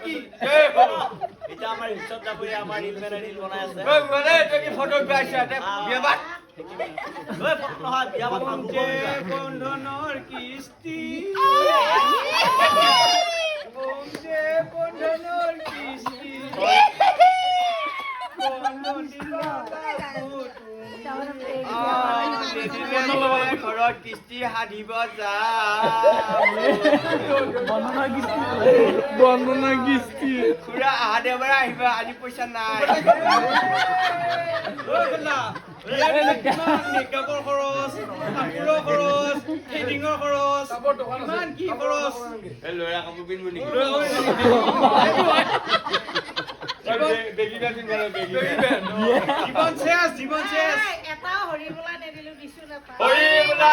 কি এটা আমাৰ ইচ্ছত যাবই আমাৰ ইলমেন ৰিল বনাই আছে মানে এটা কি ফটো পাইছা বিয়া বাত নহয় বিয়া বাত বন্ধনৰ কিস্তি বন্ধনৰ কিস্তি ঘৰত কিস্তি সাধিব বন্ধনা কিস্তি খুৰা আহা দেওবাৰে আহিবা আজি পইচা নাই মেকআপৰ খৰচ কাপোৰৰ খৰচ থ্ৰেডিঙৰ খৰচ ইমান কি খৰচ ল'ৰা কাপোৰ পিন্ধিব নেকি জীৱন শেষ এটা হৰিবোলা নেদিলো দিছো নাপায় হৰিবোলা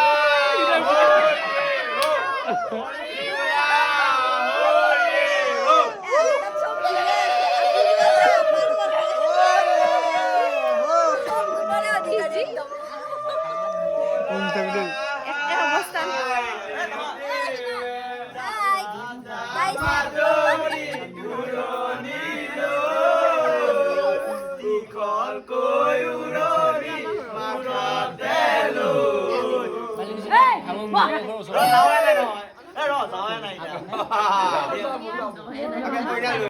নাই